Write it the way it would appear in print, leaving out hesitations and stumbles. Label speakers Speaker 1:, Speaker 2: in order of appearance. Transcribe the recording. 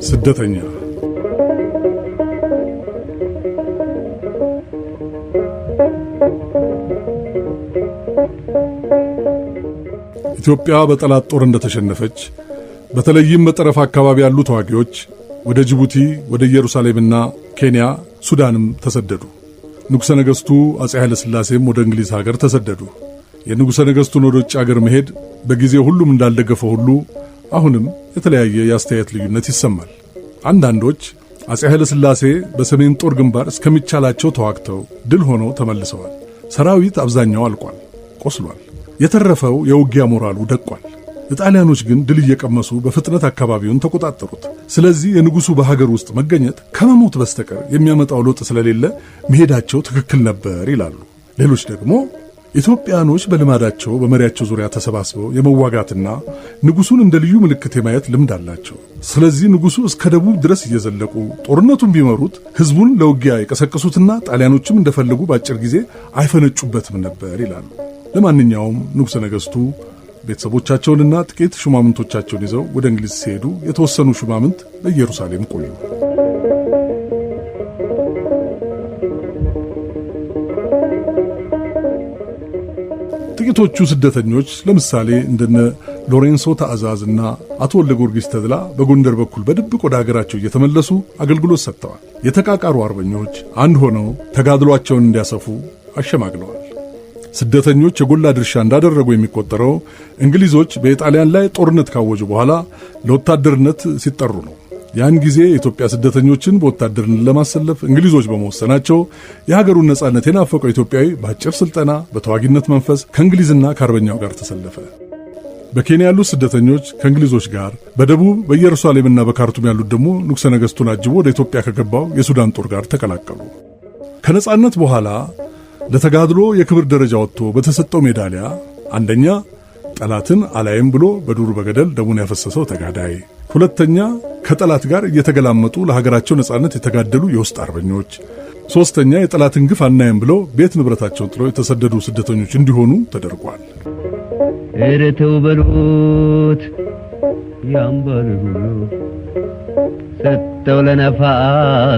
Speaker 1: ስደተኛ ኢትዮጵያ በጠላት ጦር እንደተሸነፈች በተለይም በጠረፍ አካባቢ ያሉ ተዋጊዎች ወደ ጅቡቲ፣ ወደ ኢየሩሳሌምና ኬንያ፣ ሱዳንም ተሰደዱ። ንጉሠ ነገሥቱ አፄ ኃይለ ሥላሴም ወደ እንግሊዝ ሀገር ተሰደዱ። የንጉሠ ነገሥቱን ወደ ውጭ አገር መሄድ በጊዜው ሁሉም እንዳልደገፈው ሁሉ አሁንም የተለያየ የአስተያየት ልዩነት ይሰማል። አንዳንዶች አፄ ኃይለ ሥላሴ በሰሜን ጦር ግንባር እስከሚቻላቸው ተዋግተው ድል ሆነው ተመልሰዋል። ሰራዊት አብዛኛው አልቋል፣ ቆስሏል። የተረፈው የውጊያ ሞራሉ ደቋል። ኢጣሊያኖች ግን ድል እየቀመሱ በፍጥነት አካባቢውን ተቆጣጠሩት። ስለዚህ የንጉሡ በሀገር ውስጥ መገኘት ከመሞት በስተቀር የሚያመጣው ለውጥ ስለሌለ መሄዳቸው ትክክል ነበር ይላሉ። ሌሎች ደግሞ ኢትዮጵያኖች በልማዳቸው በመሪያቸው ዙሪያ ተሰባስበው የመዋጋትና ንጉሡን እንደ ልዩ ምልክት የማየት ልምድ አላቸው። ስለዚህ ንጉሡ እስከ ደቡብ ድረስ እየዘለቁ ጦርነቱን ቢመሩት ሕዝቡን ለውጊያ የቀሰቀሱትና ጣሊያኖችም እንደፈለጉ በአጭር ጊዜ አይፈነጩበትም ነበር ይላሉ። ለማንኛውም ንጉሠ ነገሥቱ ቤተሰቦቻቸውንና ጥቂት ሹማምንቶቻቸውን ይዘው ወደ እንግሊዝ ሲሄዱ የተወሰኑ ሹማምንት በኢየሩሳሌም ቆዩ። ጥቂቶቹ ስደተኞች ለምሳሌ እንደነ ሎሬንሶ ታዕዛዝና አቶ ወልደ ጊዮርጊስ ተድላ በጎንደር በኩል በድብቅ ወደ ሀገራቸው እየተመለሱ አገልግሎት ሰጥተዋል። የተቃቃሩ አርበኞች አንድ ሆነው ተጋድሏቸውን እንዲያሰፉ አሸማግለዋል። ስደተኞች የጎላ ድርሻ እንዳደረጉ የሚቆጠረው እንግሊዞች በኢጣሊያን ላይ ጦርነት ካወጁ በኋላ ለወታደርነት ሲጠሩ ነው። ያን ጊዜ የኢትዮጵያ ስደተኞችን በወታደርነት ለማሰለፍ እንግሊዞች በመወሰናቸው የሀገሩን ነጻነት የናፈቀው ኢትዮጵያዊ በአጭር ስልጠና በተዋጊነት መንፈስ ከእንግሊዝና ከአርበኛው ጋር ተሰለፈ። በኬንያ ያሉት ስደተኞች ከእንግሊዞች ጋር፣ በደቡብ በኢየሩሳሌምና በካርቱም ያሉት ደግሞ ንጉሠ ነገሥቱን አጅቦ ወደ ኢትዮጵያ ከገባው የሱዳን ጦር ጋር ተቀላቀሉ። ከነጻነት በኋላ ለተጋድሎ የክብር ደረጃ ወጥቶ በተሰጠው ሜዳሊያ አንደኛ ጠላትን አላይም ብሎ በዱር በገደል ደሙን ያፈሰሰው ተጋዳይ፣ ሁለተኛ ከጠላት ጋር እየተገላመጡ ለሀገራቸው ነጻነት የተጋደሉ የውስጥ አርበኞች፣ ሶስተኛ የጠላትን ግፍ አናይም ብለው ቤት ንብረታቸውን ጥለው የተሰደዱ ስደተኞች እንዲሆኑ ተደርጓል።
Speaker 2: እረተው በሉት ያምባሉ ሰጠው ለነፋስ